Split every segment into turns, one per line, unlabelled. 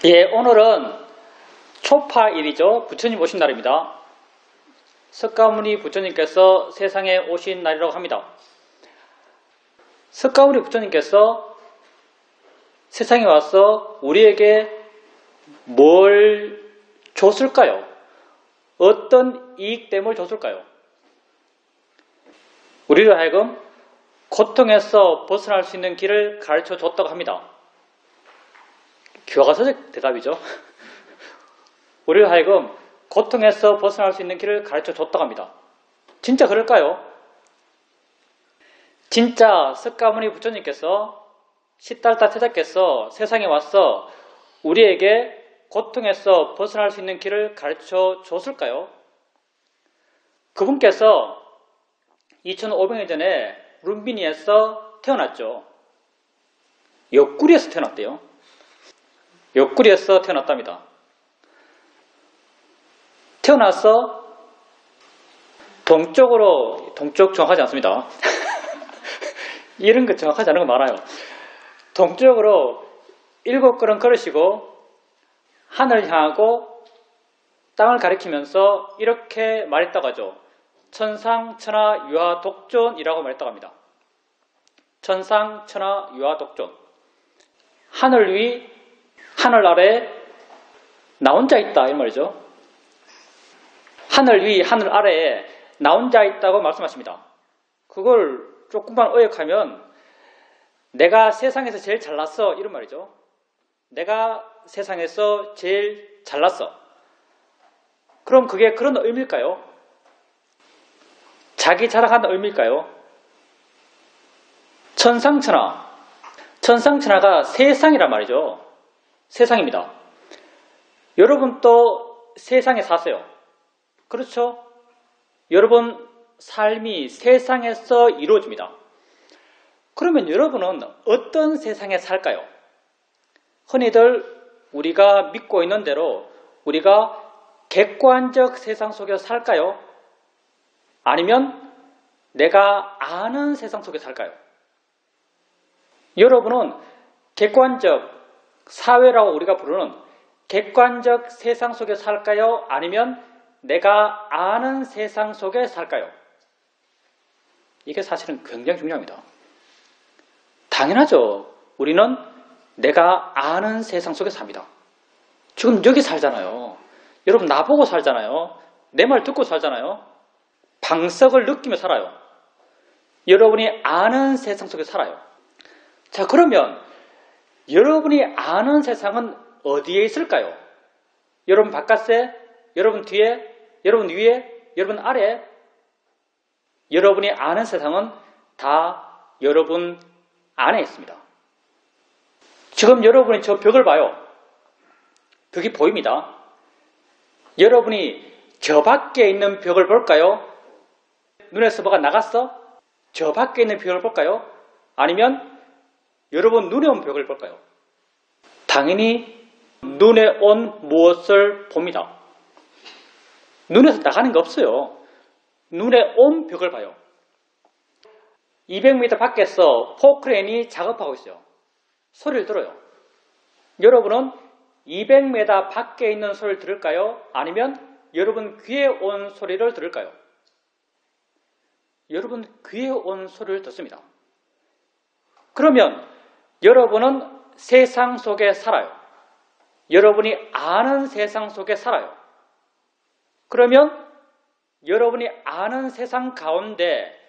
예, 오늘은 초파일이죠. 부처님 오신 날입니다. 석가모니 부처님께서 세상에 오신 날이라고 합니다. 석가모니 부처님께서 세상에 와서 우리에게 뭘 줬을까요? 어떤 이익됨을 줬을까요? 우리로 하여금 고통에서 벗어날 수 있는 길을 가르쳐 줬다고 합니다. 교과서적 대답이죠. 우리로 하여금 고통에서 벗어날 수 있는 길을 가르쳐 줬다고 합니다. 진짜 그럴까요? 진짜 석가모니 부처님께서 시달타 태자께서 세상에 와서 우리에게 고통에서 벗어날 수 있는 길을 가르쳐 줬을까요? 그분께서 2500년 전에 룸비니에서 태어났죠. 옆구리에서 태어났대요. 옆구리에서 태어났답니다. 태어나서 동쪽 정확하지 않습니다. 이런 거 정확하지 않은 거 많아요. 동쪽으로 7걸음 걸으시고 하늘을 향하고 땅을 가리키면서 이렇게 말했다고 하죠. 천상, 천하, 유하, 독존이라고 말했다고 합니다. 천상, 천하, 유하, 독존. 하늘 위, 하늘 아래 나 혼자 있다 이 말이죠. 하늘 위, 하늘 아래에 나 혼자 있다고 말씀하십니다. 그걸 조금만 어역하면 내가 세상에서 제일 잘났어 이런 말이죠. 내가 세상에서 제일 잘났어. 그럼 그게 그런 의미일까요? 자기 자랑하는 의미일까요? 천상천하. 천상천하가 세상이란 말이죠. 세상입니다. 여러분 또 세상에 사세요. 그렇죠? 여러분 삶이 세상에서 이루어집니다. 그러면 여러분은 어떤 세상에 살까요? 흔히들 우리가 믿고 있는 대로 우리가 객관적 세상 속에 살까요? 아니면 내가 아는 세상 속에 살까요? 여러분은 객관적 사회라고 우리가 부르는 객관적 세상 속에 살까요? 아니면 내가 아는 세상 속에 살까요? 이게 사실은 굉장히 중요합니다. 당연하죠. 우리는 내가 아는 세상 속에 삽니다. 지금 여기 살잖아요. 여러분 나보고 살잖아요. 내 말 듣고 살잖아요. 방석을 느끼며 살아요. 여러분이 아는 세상 속에 살아요. 자, 그러면 여러분이 아는 세상은 어디에 있을까요? 여러분 바깥에, 여러분 뒤에, 여러분 위에, 여러분 아래. 여러분이 아는 세상은 다 여러분 안에 있습니다. 지금 여러분이 저 벽을 봐요. 벽이 보입니다. 여러분이 저 밖에 있는 벽을 볼까요? 눈에서 뭐가 나갔어? 저 밖에 있는 벽을 볼까요? 아니면 여러분 눈에 온 벽을 볼까요? 당연히 눈에 온 무엇을 봅니다. 눈에서 나가는 게 없어요. 눈에 온 벽을 봐요. 200m 밖에서 포크레인이 작업하고 있어요. 소리를 들어요. 여러분은 200m 밖에 있는 소리를 들을까요? 아니면 여러분 귀에 온 소리를 들을까요? 여러분 귀에 온 소리를 듣습니다. 그러면 여러분은 세상 속에 살아요. 여러분이 아는 세상 속에 살아요. 그러면 여러분이 아는 세상 가운데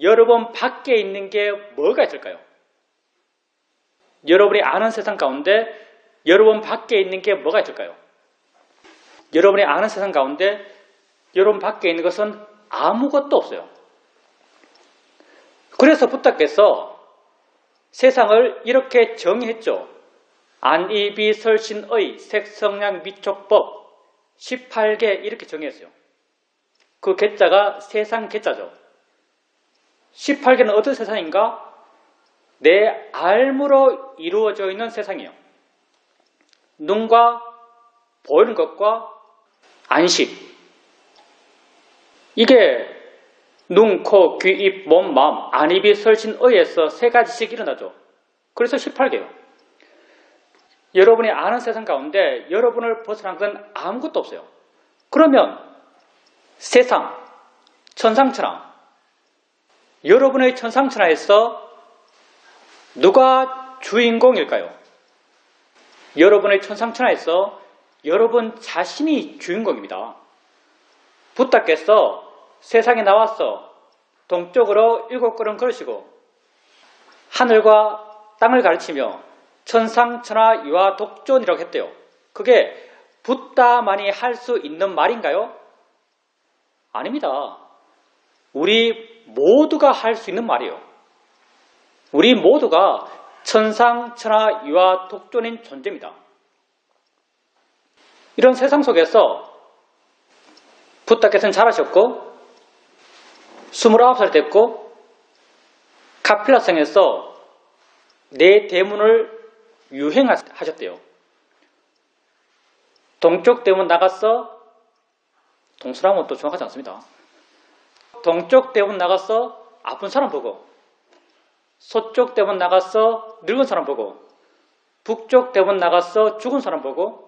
여러분 밖에 있는 게 뭐가 있을까요? 여러분이 아는 세상 가운데 여러분 밖에 있는 게 뭐가 있을까요? 여러분이 아는 세상 가운데 여러분 밖에 있는 것은 아무것도 없어요. 그래서 부처께서 세상을 이렇게 정의했죠. 안이비설신의 색성량 미촉법 18개 이렇게 정의했어요. 그 개자가 세상 개자죠. 18개는 어떤 세상인가? 내 알무로 이루어져 있는 세상이에요. 눈과 보이는 것과 안식. 이게 눈, 코, 귀, 입, 몸, 마음, 안이비, 설신, 의에서 세 가지씩 일어나죠. 그래서 18개요. 여러분이 아는 세상 가운데 여러분을 벗어난 건 아무것도 없어요. 그러면 세상, 천상천하, 여러분의 천상천하에서 누가 주인공일까요? 여러분의 천상천하에서 여러분 자신이 주인공입니다. 부다께서 세상에 나와서 동쪽으로 7걸음 걸으시고 하늘과 땅을 가르치며 천상천하 유아 독존이라고 했대요. 그게 부다만이 할 수 있는 말인가요? 아닙니다. 우리 모두가 할 수 있는 말이에요. 우리 모두가 천상천하 유아 독존인 존재입니다. 이런 세상 속에서 부다께서는 자라셨고 29살 됐고 카필라성에서 4대문을 유행하셨대요. 동쪽 대문 나가서 동서남은 또 정확하지 않습니다. 동쪽 대문 나가서 아픈 사람 보고 서쪽 대문 나가서 늙은 사람 보고 북쪽 대문 나가서 죽은 사람 보고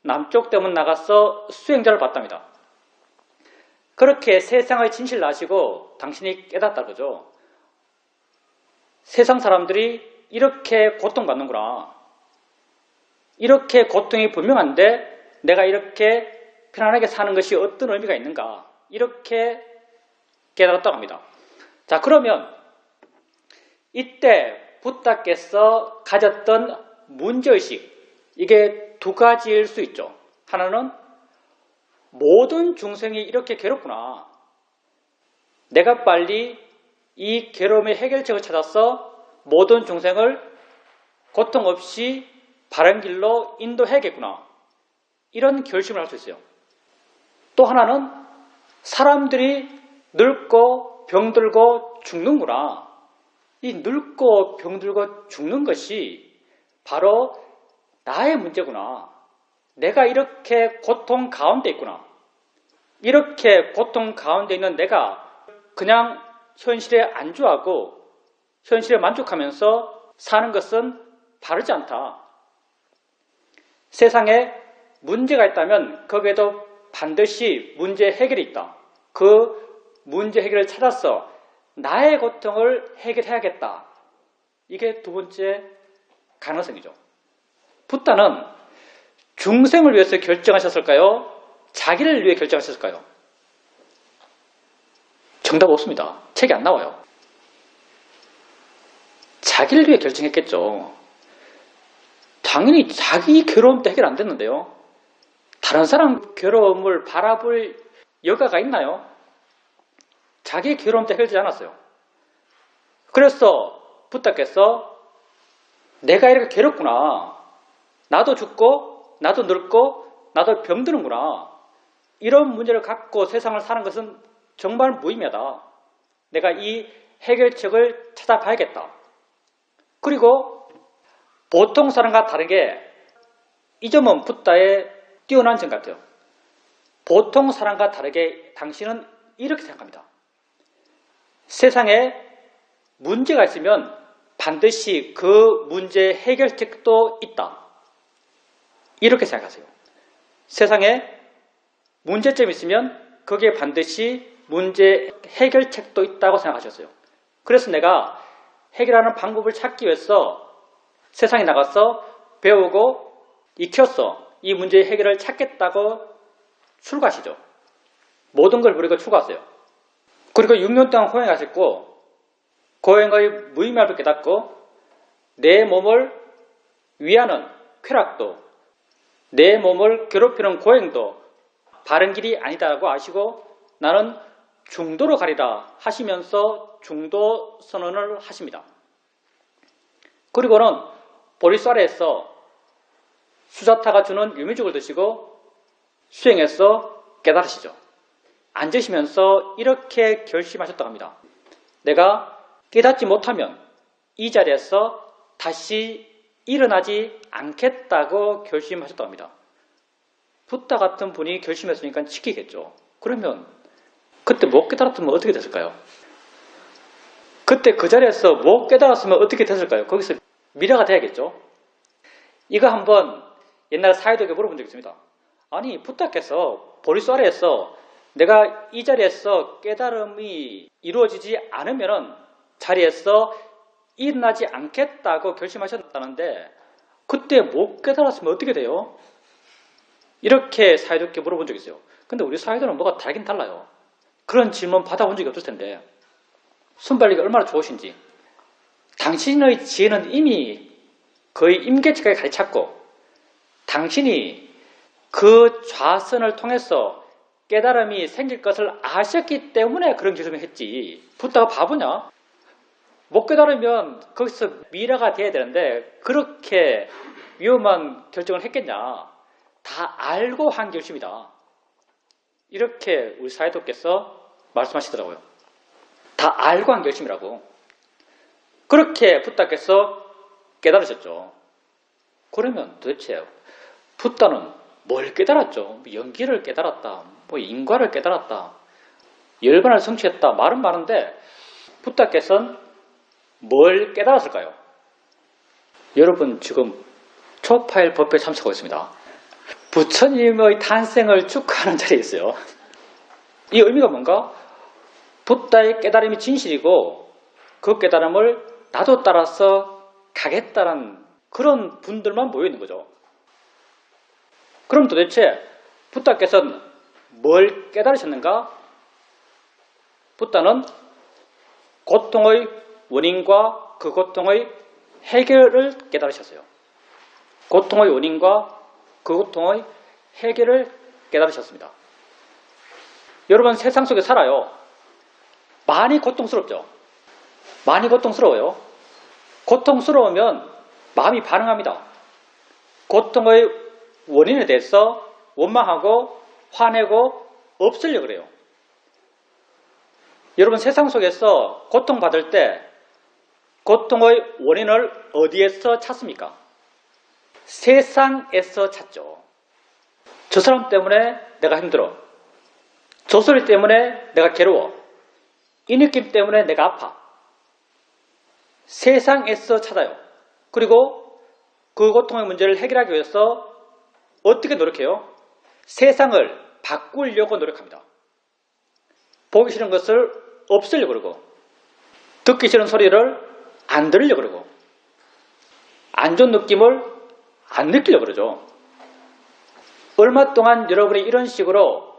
남쪽 대문 나가서 수행자를 봤답니다. 그렇게 세상의 진실을 아시고 당신이 깨닫다 그죠. 세상 사람들이 이렇게 고통받는구나. 이렇게 고통이 분명한데 내가 이렇게 편안하게 사는 것이 어떤 의미가 있는가. 이렇게 깨달았다고 합니다. 자, 그러면 이때 부다께서 가졌던 문제의식, 이게 2가지일 수 있죠. 하나는 모든 중생이 이렇게 괴롭구나. 내가 빨리 이 괴로움의 해결책을 찾아서 모든 중생을 고통 없이 바른 길로 인도해야겠구나. 이런 결심을 할 수 있어요. 또 하나는 사람들이 늙고 병들고 죽는구나. 이 늙고 병들고 죽는 것이 바로 나의 문제구나. 내가 이렇게 고통 가운데 있구나. 이렇게 고통 가운데 있는 내가 그냥 현실에 안주하고 현실에 만족하면서 사는 것은 바르지 않다. 세상에 문제가 있다면 거기에도 반드시 문제 해결이 있다. 그 문제 해결을 찾아서 나의 고통을 해결해야겠다. 이게 2번째 가능성이죠. 부다는 중생을 위해서 결정하셨을까요? 자기를 위해 결정하셨을까요? 정답 없습니다. 책이 안 나와요. 자기를 위해 결정했겠죠. 당연히 자기 괴로움 때 해결 안 됐는데요. 다른 사람 괴로움을 바라볼 여가가 있나요? 자기 괴로움 때 해결되지 않았어요. 그래서 부다께서 내가 이렇게 괴롭구나. 나도 죽고 나도 늙고 나도 병드는구나. 이런 문제를 갖고 세상을 사는 것은 정말 무의미하다. 내가 이 해결책을 찾아봐야겠다. 그리고 보통 사람과 다르게 이 점은 부다의 뛰어난 점 같아요. 보통 사람과 다르게 당신은 이렇게 생각합니다. 세상에 문제가 있으면 반드시 그 문제의 해결책도 있다. 이렇게 생각하세요. 세상에 문제점이 있으면 거기에 반드시 문제 해결책도 있다고 생각하셨어요. 그래서 내가 해결하는 방법을 찾기 위해서 세상에 나가서 배우고 익혀서 이 문제의 해결을 찾겠다고 출가하시죠. 모든 걸 버리고 출가하세요. 그리고 6년 동안 호행하셨고 고행의 무의미함을 깨닫고 내 몸을 위하는 쾌락도 내 몸을 괴롭히는 고행도 바른 길이 아니다라고 아시고 나는 중도로 가리라 하시면서 중도 선언을 하십니다. 그리고는 보리쌀에서 수자타가 주는 유미죽을 드시고 수행해서 깨달으시죠. 앉으시면서 이렇게 결심하셨다고 합니다. 내가 깨닫지 못하면 이 자리에서 다시 일어나지 않겠다고 결심하셨다고 합니다. 부다 같은 분이 결심했으니까 지키겠죠. 그러면 그때 못 깨달았으면 어떻게 됐을까요? 그때 그 자리에서 못 깨달았으면 어떻게 됐을까요? 거기서 미라가 돼야겠죠. 이거 한번 옛날 사회도에게 물어본 적이 있습니다. 아니, 부탁해서 보리수 아래에서 내가 이 자리에서 깨달음이 이루어지지 않으면 자리에서 일어나지 않겠다고 결심하셨다는데 그때 못 깨달았으면 어떻게 돼요? 이렇게 사회도께 물어본 적이 있어요. 근데 우리 사회도는 뭐가 다르긴 달라요. 그런 질문 받아본 적이 없을 텐데 순발력이 얼마나 좋으신지. 당신의 지혜는 이미 거의 임계치까지 가득 찼고 당신이 그 좌선을 통해서 깨달음이 생길 것을 아셨기 때문에 그런 결심을 했지. 붓다가 바보냐? 못 깨달으면 거기서 미라가 돼야 되는데 그렇게 위험한 결정을 했겠냐? 다 알고 한 결심이다. 이렇게 우리 사회도께서 말씀하시더라고요. 다 알고 한 결심이라고. 그렇게 붓다께서 깨달으셨죠. 그러면 도대체 붓다는 뭘 깨달았죠? 연기를 깨달았다, 인과를 깨달았다, 열반을 성취했다, 말은 많은데 붓다께서는 뭘 깨달았을까요? 여러분 지금 초파일 법회에 참석하고 있습니다. 부처님의 탄생을 축하하는 자리에 있어요. 이 의미가 뭔가? 붓다의 깨달음이 진실이고 그 깨달음을 나도 따라서 가겠다는 그런 분들만 모여있는 거죠. 그럼 도대체 붓다께서는 뭘 깨달으셨는가? 붓다는 고통의 원인과 그 고통의 해결을 깨달으셨어요. 고통의 원인과 그 고통의 해결을 깨달으셨습니다. 여러분 세상 속에 살아요. 많이 고통스럽죠? 많이 고통스러워요. 고통스러우면 마음이 반응합니다. 고통의 원인에 대해서 원망하고 화내고 없애려고 그래요. 여러분 세상 속에서 고통받을 때 고통의 원인을 어디에서 찾습니까? 세상에서 찾죠. 저 사람 때문에 내가 힘들어. 저 소리 때문에 내가 괴로워. 이 느낌 때문에 내가 아파. 세상에서 찾아요. 그리고 그 고통의 문제를 해결하기 위해서 어떻게 노력해요? 세상을 바꾸려고 노력합니다. 보기 싫은 것을 없애려고 그러고 듣기 싫은 소리를 안 들으려고 그러고 안 좋은 느낌을 안 느끼려고 그러죠. 얼마 동안 여러분이 이런 식으로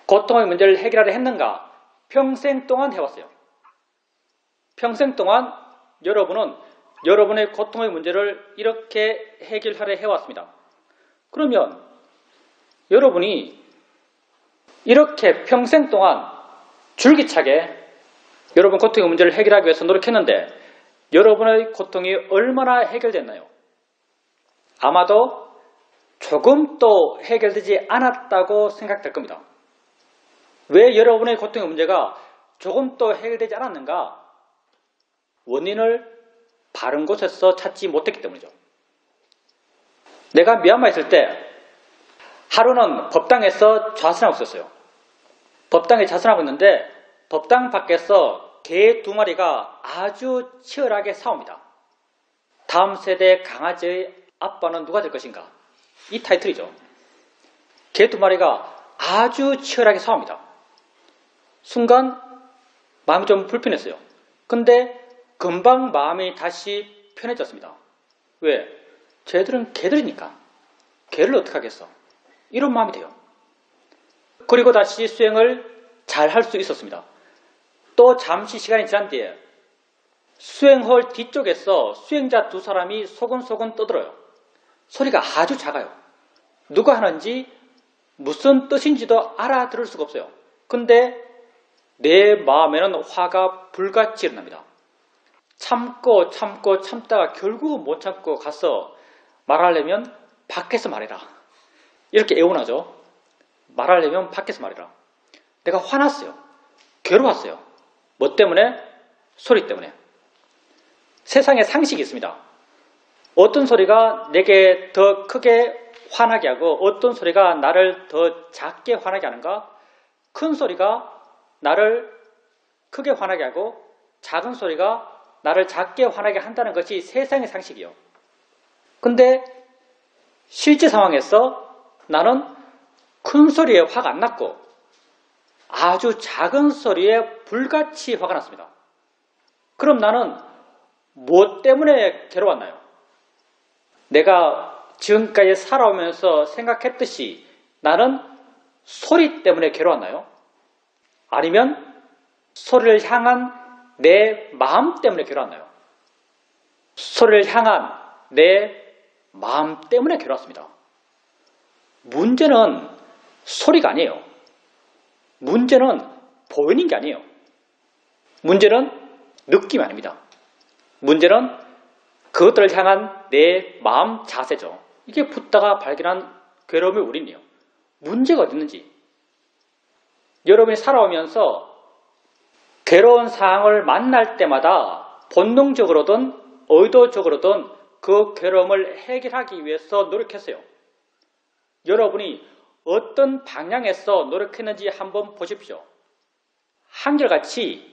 고통의 문제를 해결하려 했는가? 평생 동안 해왔어요. 평생 동안 여러분은 여러분의 고통의 문제를 이렇게 해결하려 해왔습니다. 그러면 여러분이 이렇게 평생 동안 줄기차게 여러분 고통의 문제를 해결하기 위해서 노력했는데 여러분의 고통이 얼마나 해결됐나요? 아마도 조금도 해결되지 않았다고 생각될 겁니다. 왜 여러분의 고통의 문제가 조금도 해결되지 않았는가? 원인을 바른 곳에서 찾지 못했기 때문이죠. 내가 미얀마에 있을 때 하루는 법당에서 좌선하고 있었어요. 법당에 좌선하고 있는데 법당 밖에서 개 2마리가 아주 치열하게 싸웁니다. 다음 세대 강아지의 아빠는 누가 될 것인가? 이 타이틀이죠. 개 2마리가 아주 치열하게 싸웁니다. 순간 마음이 좀 불편했어요. 근데 금방 마음이 다시 편해졌습니다. 왜? 쟤들은 개들이니까. 개를 어떻게 하겠어? 이런 마음이 돼요. 그리고 다시 수행을 잘 할 수 있었습니다. 또 잠시 시간이 지난 뒤에 수행홀 뒤쪽에서 수행자 2사람이 소곤소곤 떠들어요. 소리가 아주 작아요. 누가 하는지 무슨 뜻인지도 알아들을 수가 없어요. 근데 내 마음에는 화가 불같이 일어납니다. 참고 참다가 결국은 못 참고 가서 말하려면 밖에서 말해라. 이렇게 애원하죠. 말하려면 밖에서 말해라. 내가 화났어요. 괴로웠어요. 뭐 때문에? 소리 때문에. 세상에 상식이 있습니다. 어떤 소리가 내게 더 크게 화나게 하고 어떤 소리가 나를 더 작게 화나게 하는가? 큰 소리가 나를 크게 화나게 하고 작은 소리가 나를 작게 화나게 한다는 것이 세상의 상식이요. 근데 실제 상황에서 나는 큰 소리에 화가 안 났고 아주 작은 소리에 불같이 화가 났습니다. 그럼 나는 무엇 때문에 괴로웠나요? 내가 지금까지 살아오면서 생각했듯이 나는 소리 때문에 괴로웠나요? 아니면 소리를 향한 내 마음 때문에 괴로웠나요? 소리를 향한 내 마음 때문에 괴로웠습니다. 문제는 소리가 아니에요. 문제는 보이는 게 아니에요. 문제는 느낌이 아닙니다. 문제는 그것들을 향한 내 마음 자세죠. 이게 붓다가 발견한 괴로움의 원인이에요. 문제가 어디 있는지. 여러분이 살아오면서 괴로운 상황을 만날 때마다 본능적으로든 의도적으로든 그 괴로움을 해결하기 위해서 노력했어요. 여러분이 어떤 방향에서 노력했는지 한번 보십시오. 한결같이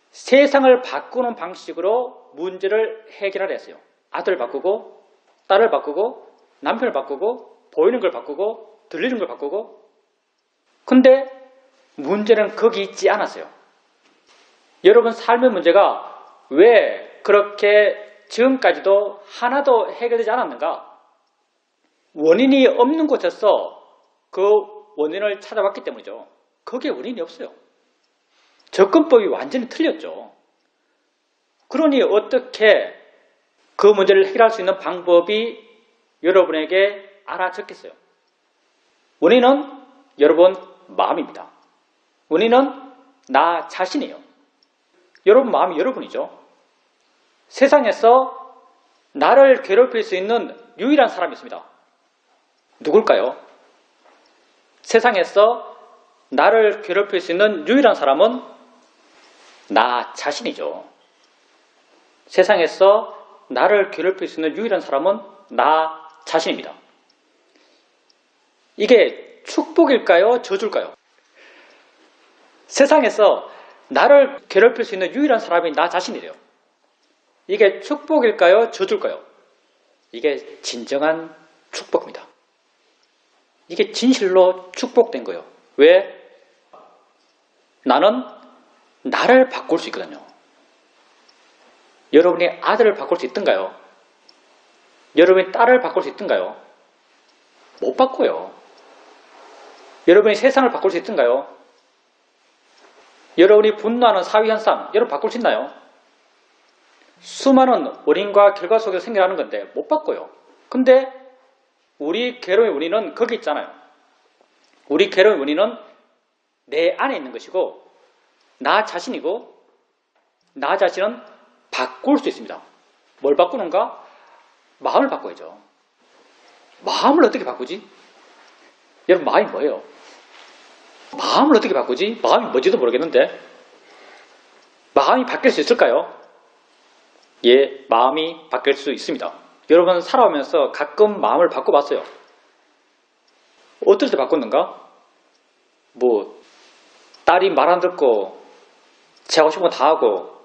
세상을 바꾸는 방식으로 문제를 해결하려 했어요. 아들을 바꾸고 딸을 바꾸고 남편을 바꾸고 보이는 걸 바꾸고 들리는 걸 바꾸고. 근데 문제는 거기 있지 않았어요. 여러분 삶의 문제가 왜 그렇게 지금까지도 하나도 해결되지 않았는가? 원인이 없는 곳에서 그 원인을 찾아봤기 때문이죠. 거기에 원인이 없어요. 접근법이 완전히 틀렸죠. 그러니 어떻게 그 문제를 해결할 수 있는 방법이 여러분에게 알아졌겠어요? 원인은 여러분 마음입니다. 원인은 나 자신이에요. 여러분 마음이 여러분이죠. 세상에서 나를 괴롭힐 수 있는 유일한 사람이 있습니다. 누굴까요? 세상에서 나를 괴롭힐 수 있는 유일한 사람은 나 자신이죠. 세상에서 나를 괴롭힐 수 있는 유일한 사람은 나 자신입니다. 이게 축복일까요? 저주일까요? 세상에서 나를 괴롭힐 수 있는 유일한 사람이 나 자신이래요. 이게 축복일까요? 저주일까요? 이게 진정한 축복입니다. 이게 진실로 축복된 거예요. 왜? 나는 나를 바꿀 수 있거든요. 여러분이 아들을 바꿀 수 있던가요? 여러분이 딸을 바꿀 수 있던가요? 못 바꿔요. 여러분이 세상을 바꿀 수 있던가요? 여러분이 분노하는 사회현상, 여러분 바꿀 수 있나요? 수많은 원인과 결과 속에서 생겨나는 건데 못 바꿔요. 근데 우리 괴로움의 원인은 거기 있잖아요. 우리 괴로움의 원인은 내 안에 있는 것이고 나 자신이고 나 자신은 바꿀 수 있습니다. 뭘 바꾸는가? 마음을 바꿔야죠. 마음을 어떻게 바꾸지? 여러분 마음이 뭐예요? 마음을 어떻게 바꾸지? 마음이 뭔지도 모르겠는데 마음이 바뀔 수 있을까요? 예, 마음이 바뀔 수 있습니다. 여러분 살아오면서 가끔 마음을 바꿔봤어요. 어떨 때 바꿨는가? 뭐 딸이 말 안 듣고 지 하고 싶은 거 다 하고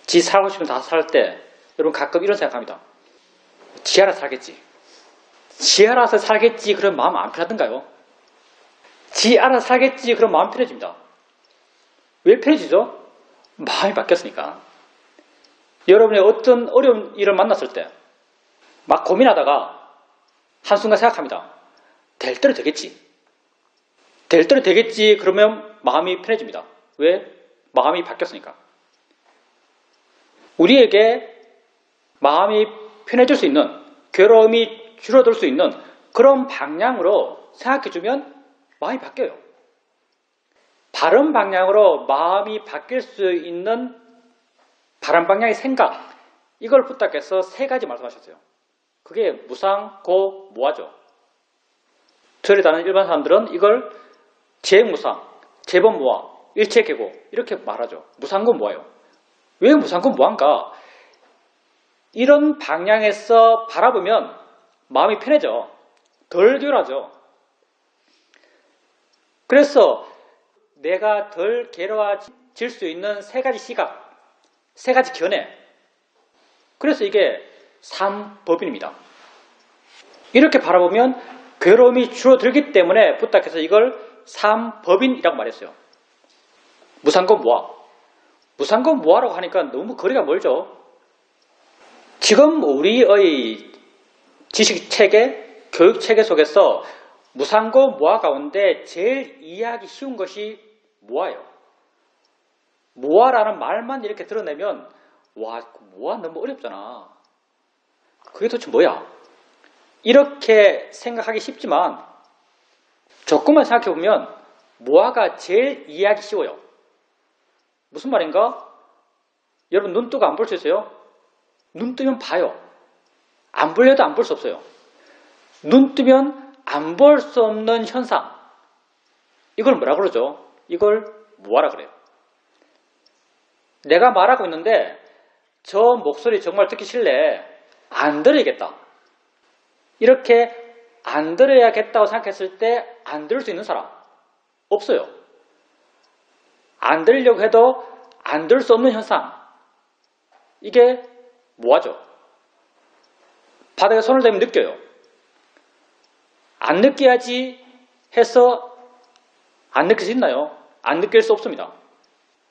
지 살고 싶은 거 다 살 때 여러분 가끔 이런 생각합니다. 지 알아서 살겠지. 지 알아서 살겠지 그런 마음 안 편하던가요? 지 알아서 살겠지 그런 마음 편해집니다. 왜 편해지죠? 마음이 바뀌었으니까. 여러분이 어떤 어려운 일을 만났을 때 막 고민하다가 한순간 생각합니다. 될 대로 되겠지. 될 대로 되겠지 그러면 마음이 편해집니다. 왜? 마음이 바뀌었으니까. 우리에게 마음이 편해질 수 있는 괴로움이 줄어들 수 있는 그런 방향으로 생각해주면 마음이 바뀌어요. 바른 방향으로 마음이 바뀔 수 있는 바른 방향의 생각, 이걸 부탁해서 세 가지 말씀하셨어요. 그게 무상, 고, 무아죠. 저를 다는 일반 사람들은 이걸 재무상, 재범무아, 일체계고 이렇게 말하죠. 무상고 무아요. 왜 무상고 무아인가? 이런 방향에서 바라보면 마음이 편해져. 덜 괴로워져. 그래서 내가 덜 괴로워질 수 있는 세 가지 시각, 세 가지 견해. 그래서 이게 3법인입니다. 이렇게 바라보면 괴로움이 줄어들기 때문에 부탁해서 이걸 삼법인이라고 말했어요. 무상고 무아. 무상고 무아라고 하니까 너무 거리가 멀죠. 지금 우리의 지식체계, 교육체계 속에서 무상고 무아 가운데 제일 이해하기 쉬운 것이 무아예요. 무아라는 말만 이렇게 드러내면 와, 무아 너무 어렵잖아. 그게 도대체 뭐야? 이렇게 생각하기 쉽지만 조금만 생각해보면 무아가 제일 이해하기 쉬워요. 무슨 말인가? 여러분 눈 뜨고 안 볼 수 있어요? 눈 뜨면 봐요. 안 보려도 안 볼 수 없어요. 눈 뜨면 안 볼 수 없는 현상. 이걸 뭐라 그러죠? 이걸 무아라 그래요. 내가 말하고 있는데 저 목소리 정말 듣기 싫네. 안 들어야겠다. 이렇게 안 들어야겠다고 생각했을 때 안 들을 수 있는 사람 없어요. 안 들으려고 해도 안 들을 수 없는 현상. 이게 무아죠. 바닥에 손을 대면 느껴요. 안 느껴야지 해서 안 느낄 수 있나요? 안 느낄 수 없습니다.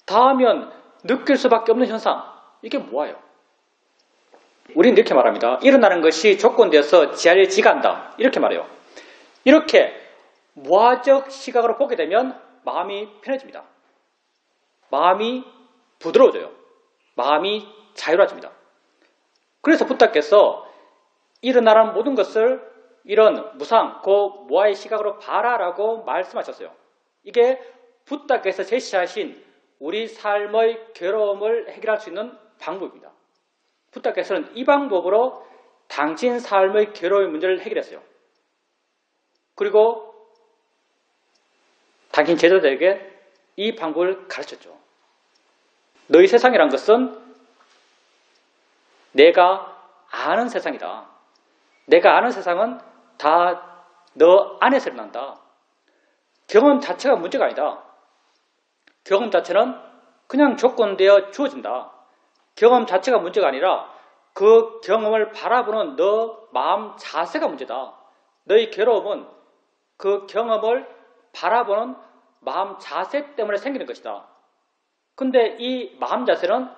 닿으면 느낄 수밖에 없는 현상. 이게 무아예요. 우리는 이렇게 말합니다. 일어나는 것이 조건되어서 지하를 지간다. 이렇게 말해요. 이렇게 무아적 시각으로 보게 되면 마음이 편해집니다. 마음이 부드러워져요. 마음이 자유로워집니다. 그래서 부탁께서 일어나는 모든 것을 이런 무상, 고 무아의 시각으로 봐라라고 말씀하셨어요. 이게 부탁께서 제시하신 우리 삶의 괴로움을 해결할 수 있는 방법입니다. 부탁께서는 이 방법으로 당신 삶의 괴로움의 문제를 해결했어요. 그리고 당신 제자들에게 이 방법을 가르쳤죠. 너희 세상이란 것은 내가 아는 세상이다. 내가 아는 세상은 다 너 안에서 일어난다. 경험 자체가 문제가 아니다. 경험 자체는 그냥 조건되어 주어진다. 경험 자체가 문제가 아니라 그 경험을 바라보는 너 마음 자세가 문제다. 너의 괴로움은 그 경험을 바라보는 마음 자세 때문에 생기는 것이다. 근데 이 마음 자세는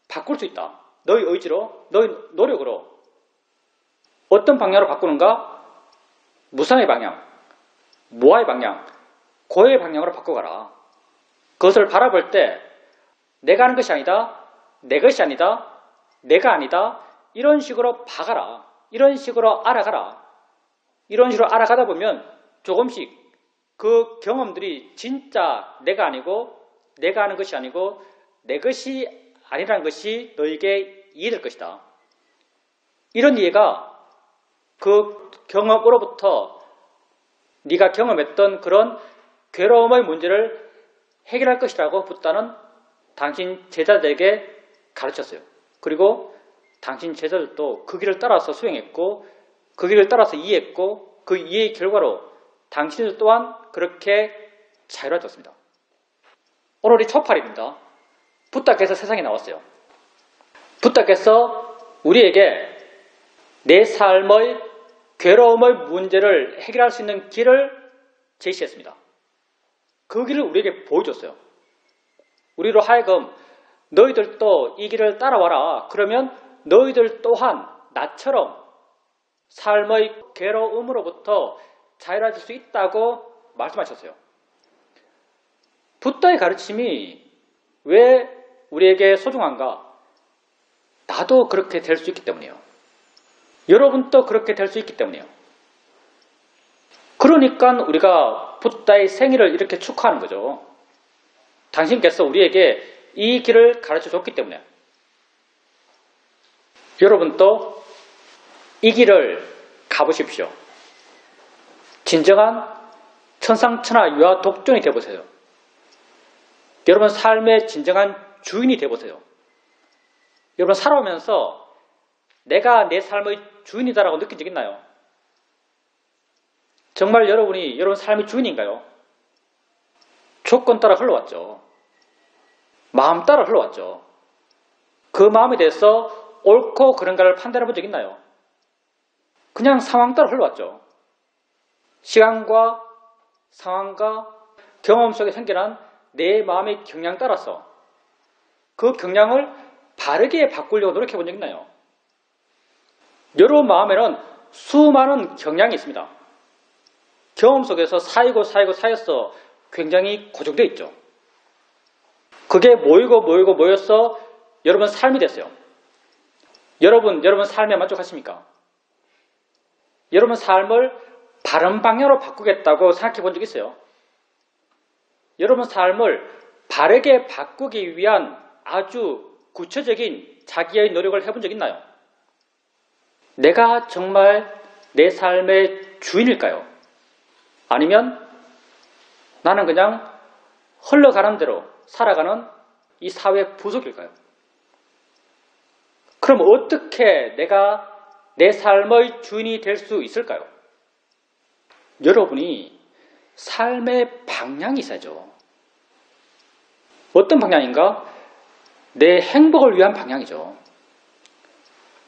바꿀 수 있다. 너의 의지로, 너의 노력으로. 어떤 방향으로 바꾸는가? 무상의 방향, 무아의 방향, 고의 방향으로 바꿔가라. 그것을 바라볼 때 내가 하는 것이 아니다, 내 것이 아니다, 내가 아니다, 이런 식으로 봐가라. 이런 식으로 알아가라. 이런 식으로 알아가다 보면 조금씩 그 경험들이 진짜 내가 아니고 내가 하는 것이 아니고 내 것이 아니라는 것이 너에게 이해될 것이다. 이런 이해가 그 경험으로부터 네가 경험했던 그런 괴로움의 문제를 해결할 것이라고 부다는 당신 제자들에게 가르쳤어요. 그리고 당신 제자들도 그 길을 따라서 수행했고 그 길을 따라서 이해했고 그 이해의 결과로 당신들 또한 그렇게 자유로워졌습니다. 오늘이 초팔입니다. 부다께서 세상에 나왔어요. 부다께서 우리에게 내 삶의 괴로움의 문제를 해결할 수 있는 길을 제시했습니다. 그 길을 우리에게 보여줬어요. 우리로 하여금 너희들도 이 길을 따라와라. 그러면 너희들 또한 나처럼 삶의 괴로움으로부터 자유로워질 수 있다고 말씀하셨어요. 부다의 가르침이 왜 우리에게 소중한가? 나도 그렇게 될 수 있기 때문이에요. 여러분도 그렇게 될 수 있기 때문이에요. 그러니까 우리가 부다의 생일을 이렇게 축하하는 거죠. 당신께서 우리에게 이 길을 가르쳐 줬기 때문에 여러분도 이 길을 가보십시오. 진정한 천상천하 유아 독존이 되어보세요. 여러분 삶의 진정한 주인이 되어보세요. 여러분 살아오면서 내가 내 삶의 주인이다라고 느낀 적 있나요? 정말 여러분이 여러분 삶의 주인인가요? 조건 따라 흘러왔죠. 마음 따라 흘러왔죠. 그 마음에 대해서 옳고 그른가를 판단해 본 적 있나요? 그냥 상황 따라 흘러왔죠. 시간과 상황과 경험 속에 생겨난 내 마음의 경향 따라서 그 경향을 바르게 바꾸려고 노력해 본 적 있나요? 여러분 마음에는 수많은 경향이 있습니다. 경험 속에서 쌓여서 굉장히 고정되어 있죠. 그게 모여서 여러분 삶이 됐어요. 여러분 삶에 만족하십니까? 여러분 삶을 바른 방향으로 바꾸겠다고 생각해 본 적 있어요? 여러분 삶을 바르게 바꾸기 위한 아주 구체적인 자기의 노력을 해본 적 있나요? 내가 정말 내 삶의 주인일까요? 아니면 나는 그냥 흘러가는 대로 살아가는 이 사회 부속일까요? 그럼 어떻게 내가 내 삶의 주인이 될 수 있을까요? 여러분이 삶의 방향이 있어야죠. 어떤 방향인가? 내 행복을 위한 방향이죠.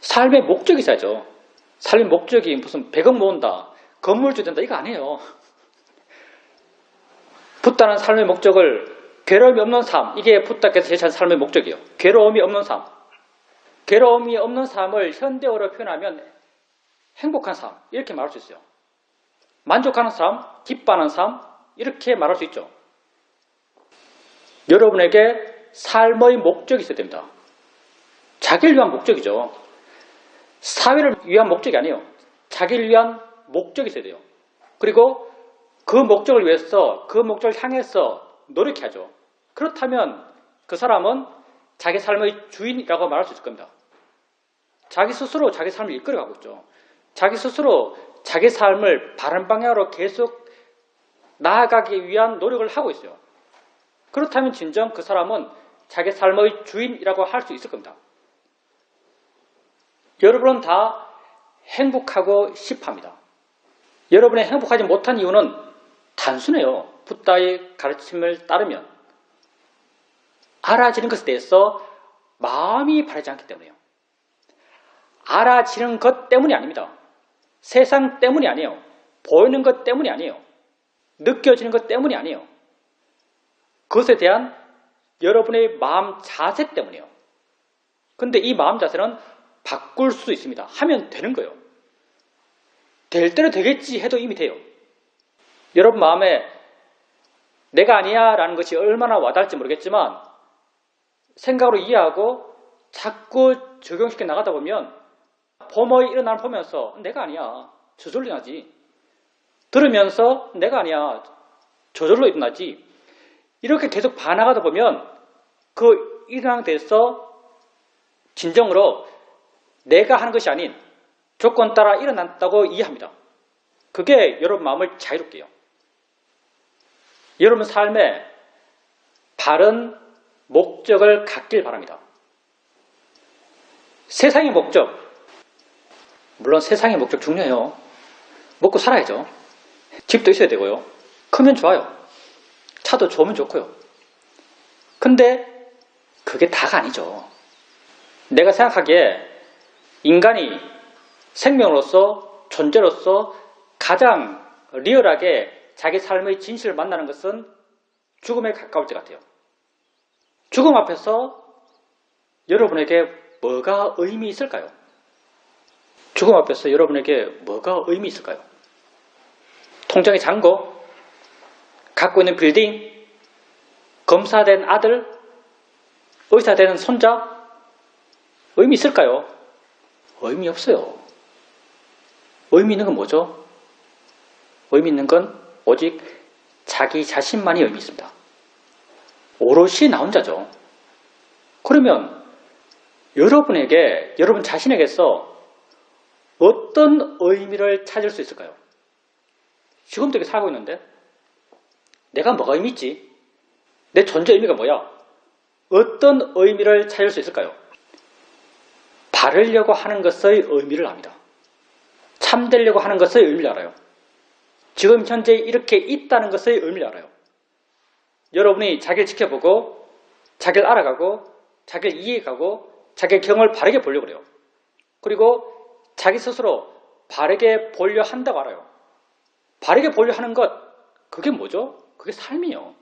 삶의 목적이 있어야죠. 삶의 목적이 무슨 100억 모은다, 건물주 된다 이거 아니에요. 붓다는 삶의 목적을 괴로움이 없는 삶, 이게 붓다께서 제시한 삶의 목적이에요. 괴로움이 없는 삶. 괴로움이 없는 삶을 현대어로 표현하면 행복한 삶 이렇게 말할 수 있어요. 만족하는 삶, 기뻐하는 삶 이렇게 말할 수 있죠. 여러분에게 삶의 목적이 있어야 됩니다. 자기를 위한 목적이죠. 사회를 위한 목적이 아니에요. 자기를 위한 목적이 있어야 돼요. 그리고 그 목적을 위해서 그 목적을 향해서 노력해야죠. 그렇다면 그 사람은 자기 삶의 주인이라고 말할 수 있을 겁니다. 자기 스스로 자기 삶을 이끌어가고 있죠. 자기 스스로 자기 삶을 바른 방향으로 계속 나아가기 위한 노력을 하고 있어요. 그렇다면 진정 그 사람은 자기 삶의 주인이라고 할 수 있을 겁니다. 여러분은 다 행복하고 싶어합니다. 여러분이 행복하지 못한 이유는 단순해요. 붓다의 가르침을 따르면 알아지는 것에 대해서 마음이 바라지 않기 때문에요. 알아지는 것 때문이 아닙니다. 세상 때문이 아니에요. 보이는 것 때문이 아니에요. 느껴지는 것 때문이 아니에요. 그것에 대한 여러분의 마음 자세 때문이에요. 근데 이 마음 자세는 바꿀 수 있습니다. 하면 되는 거예요. 될 대로 되겠지 해도 이미 돼요. 여러분 마음에 내가 아니야 라는 것이 얼마나 와닿을지 모르겠지만 생각으로 이해하고 자꾸 적용시켜 나가다 보면 봄의 일어나는 보면서 내가 아니야 저절로 일어나지. 들으면서 내가 아니야 저절로 일어나지. 이렇게 계속 반항하다 보면 그 일어나는 데서 진정으로 내가 하는 것이 아닌 조건 따라 일어났다고 이해합니다. 그게 여러분 마음을 자유롭게 해요. 여러분 삶에 바른 목적을 갖길 바랍니다. 세상의 목적, 물론 세상의 목적 중요해요. 먹고 살아야죠. 집도 있어야 되고요. 크면 좋아요. 차도 좋으면 좋고요. 근데 그게 다가 아니죠. 내가 생각하기에 인간이 생명으로서 존재로서 가장 리얼하게 자기 삶의 진실을 만나는 것은 죽음에 가까울 것 같아요. 죽음 앞에서 여러분에게 뭐가 의미 있을까요? 죽음 앞에서 여러분에게 뭐가 의미 있을까요? 통장의 잔고, 갖고 있는 빌딩, 검사된 아들, 의사 되는 손자, 의미 있을까요? 의미 없어요. 의미 있는 건 뭐죠? 의미 있는 건 오직 자기 자신만이 의미 있습니다. 오롯이 나 혼자죠. 그러면 여러분 자신에게서 어떤 의미를 찾을 수 있을까요? 지금도 이렇게 살고 있는데 내가 뭐가 의미 있지? 내 존재 의미가 뭐야? 어떤 의미를 찾을 수 있을까요? 바르려고 하는 것의 의미를 압니다. 참되려고 하는 것의 의미를 알아요. 지금 현재 이렇게 있다는 것의 의미를 알아요. 여러분이 자기를 지켜보고 자기를 알아가고 자기를 이해가고 자기의 경험을 바르게 보려고 그래요. 그리고 자기 스스로 바르게 보려 한다고 알아요. 바르게 보려 하는 것, 그게 뭐죠? 그게 삶이에요.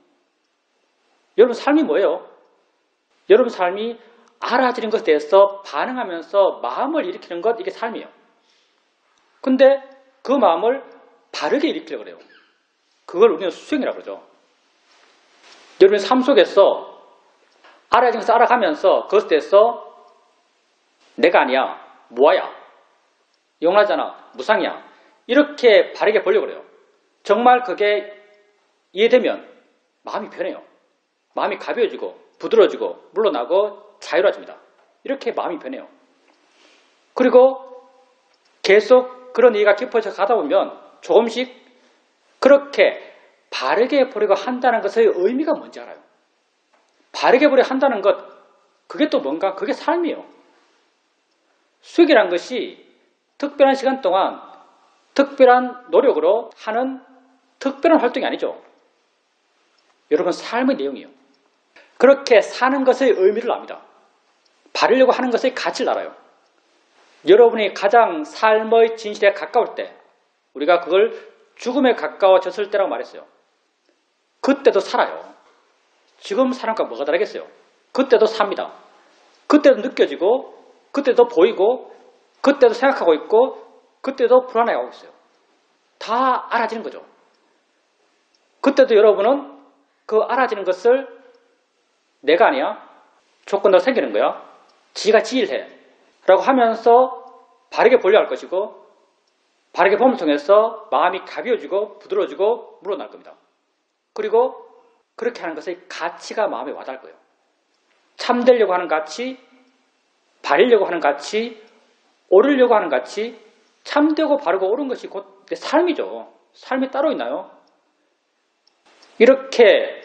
여러분 삶이 뭐예요? 여러분 삶이 알아지는 것에 대해서 반응하면서 마음을 일으키는 것, 이게 삶이에요. 근데 그 마음을 바르게 일으키려고 그래요. 그걸 우리는 수행이라고 그러죠. 여러분 삶 속에서 알아지는 것을 알아가면서 그것에 대해서 내가 아니야, 무아야, 영원하잖아, 무상이야, 이렇게 바르게 보려고 그래요. 정말 그게 이해되면 마음이 변해요. 마음이 가벼워지고 부드러워지고 물러나고 자유로워집니다. 이렇게 마음이 변해요. 그리고 계속 그런 이해가 깊어져 가다 보면 조금씩 그렇게 바르게 보려고 한다는 것의 의미가 뭔지 알아요. 바르게 보려고 한다는 것, 그게 또 뭔가? 그게 삶이에요. 수익이란 것이 특별한 시간 동안 특별한 노력으로 하는 특별한 활동이 아니죠. 여러분 삶의 내용이에요. 그렇게 사는 것의 의미를 압니다. 바르려고 하는 것의 가치를 알아요. 여러분이 가장 삶의 진실에 가까울 때, 우리가 그걸 죽음에 가까워졌을 때라고 말했어요. 그때도 살아요. 지금 사람과 뭐가 다르겠어요? 그때도 삽니다. 그때도 느껴지고, 그때도 보이고, 그때도 생각하고 있고, 그때도 불안해하고 있어요. 다 알아지는 거죠. 그때도 여러분은 그 알아지는 것을 내가 아니야, 조건으로 생기는 거야, 지가 지일해 라고 하면서 바르게 보려 할 것이고, 바르게 봄을 통해서 마음이 가벼워지고 부드러워지고 물러날 겁니다. 그리고 그렇게 하는 것의 가치가 마음에 와닿을 거예요. 참되려고 하는 가치, 바르려고 하는 가치, 오르려고 하는 가치, 참되고 바르고 옳은 것이 곧 내 삶이죠. 삶이 따로 있나요? 이렇게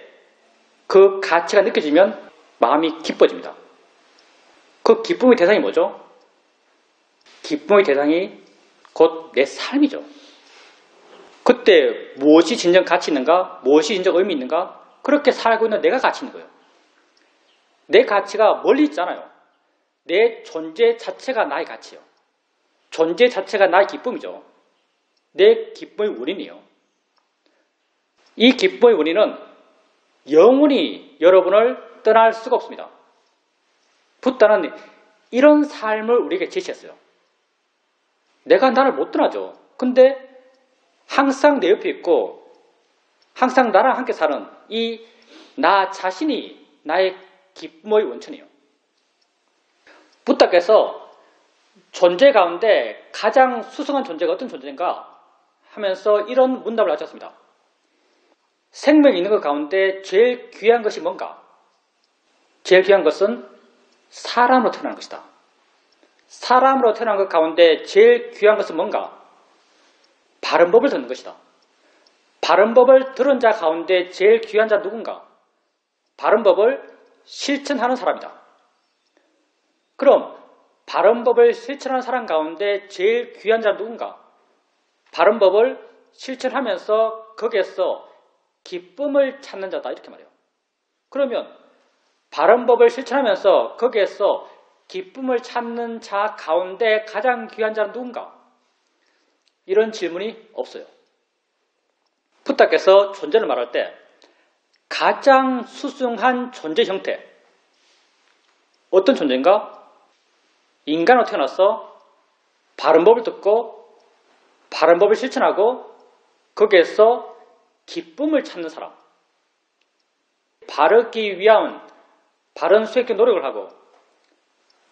그 가치가 느껴지면 마음이 기뻐집니다. 그 기쁨의 대상이 뭐죠? 기쁨의 대상이 곧 내 삶이죠. 그때 무엇이 진정 가치 있는가? 무엇이 진정 의미 있는가? 그렇게 살고 있는 내가 가치 있는 거예요. 내 가치가 멀리 있잖아요. 내 존재 자체가 나의 가치예요. 존재 자체가 나의 기쁨이죠. 내 기쁨의 원인이에요. 이 기쁨의 원인은 영원히 여러분을 떠날 수가 없습니다. 붓다는 이런 삶을 우리에게 제시했어요. 내가 나를 못 떠나죠. 근데 항상 내 옆에 있고 항상 나랑 함께 사는 이 나 자신이 나의 기쁨의 원천이에요. 부탁께서 존재 가운데 가장 수성한 존재가 어떤 존재인가 하면서 이런 문답을 하셨습니다. 생명이 있는 것 가운데 제일 귀한 것이 뭔가? 제일 귀한 것은 사람으로 태어난 것이다. 사람으로 태어난 것 가운데 제일 귀한 것은 뭔가? 바른 법을 듣는 것이다. 바른 법을 들은 자 가운데 제일 귀한 자 누군가? 바른 법을 실천하는 사람이다. 그럼 바른 법을 실천하는 사람 가운데 제일 귀한 자 누군가? 바른 법을 실천하면서 거기에서 기쁨을 찾는 자다, 이렇게 말해요. 그러면 바른 법을 실천하면서 거기에서 기쁨을 찾는 자 가운데 가장 귀한 자는 누군가? 이런 질문이 없어요. 부탁께서 존재를 말할 때 가장 수승한 존재 형태, 어떤 존재인가? 인간으로 태어나서 바른 법을 듣고 바른 법을 실천하고 거기에서 기쁨을 찾는 사람, 바르기 위한 바른 수행의 노력을 하고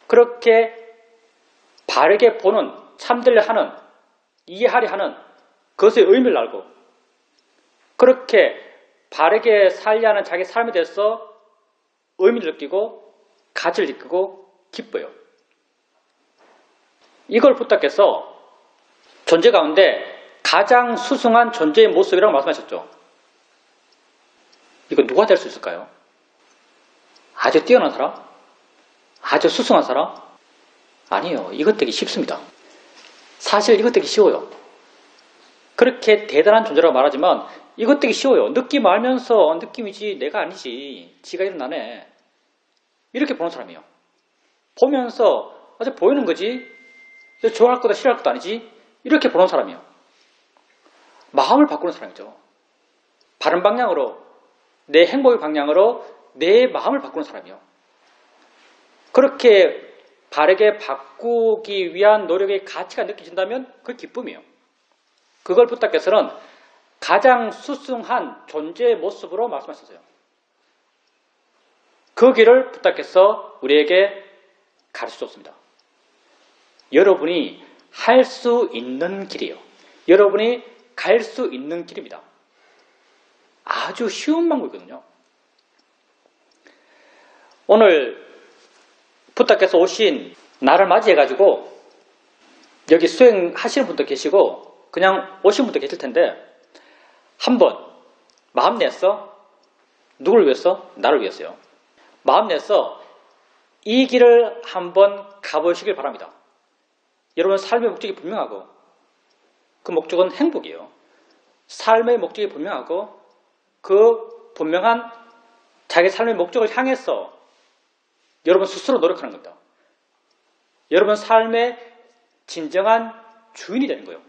그렇게 바르게 보는, 참되려 하는, 이해하려 하는 그것의 의미를 알고 그렇게 바르게 살려 하는 자기 삶에 대해서 의미를 느끼고 가치를 느끼고 기뻐요. 이걸 부탁께서 존재 가운데 가장 수승한 존재의 모습이라고 말씀하셨죠. 이거 누가 될 수 있을까요? 아주 뛰어난 사람? 아주 수승한 사람? 아니에요. 이것 되기 쉽습니다. 사실 이것 되기 쉬워요. 그렇게 대단한 존재라고 말하지만 이것 되기 쉬워요. 느낌 알면서 느낌이지 내가 아니지, 지가 일어나네, 이렇게 보는 사람이에요. 보면서 아주 보이는 거지, 좋아할 것도 싫어할 것도 아니지, 이렇게 보는 사람이요. 마음을 바꾸는 사람이죠. 바른 방향으로, 내 행복의 방향으로 내 마음을 바꾸는 사람이요. 그렇게 바르게 바꾸기 위한 노력의 가치가 느껴진다면 그 기쁨이에요. 그걸 부탁께서는 가장 수승한 존재의 모습으로 말씀하셨어요. 그 길을 부탁께서 우리에게 가르쳐 줬습니다. 여러분이 할 수 있는 길이에요. 여러분이 갈 수 있는 길입니다. 아주 쉬운 방법이거든요. 오늘 부탁께서 오신 날을 맞이해가지고 여기 수행하시는 분도 계시고 그냥 오신 분도 계실 텐데 한번 마음 내서 누구를 위해서? 나를 위해서요. 마음 내서 이 길을 한번 가보시길 바랍니다. 여러분 삶의 목적이 분명하고 그 목적은 행복이에요. 삶의 목적이 분명하고 그 분명한 자기 삶의 목적을 향해서 여러분 스스로 노력하는 겁니다. 여러분 삶의 진정한 주인이 되는 거예요.